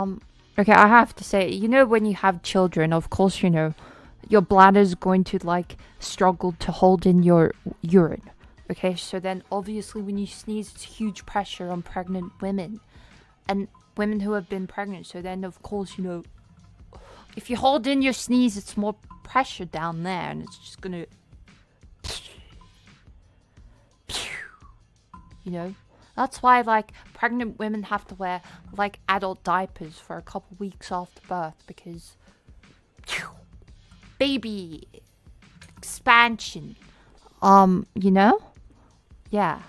Okay, I have to say, you know, when you have children, of course, you know, your bladder's going to like struggle to hold in your urine. Okay, so then obviously when you sneeze, it's huge pressure on pregnant women and women who have been pregnant. So then, of course, you know, if you hold in your sneeze, it's more pressure down there and it's just gonna, you know. That's why, like, pregnant women have to wear, like, adult diapers for a couple weeks after birth because baby expansion. You know? Yeah.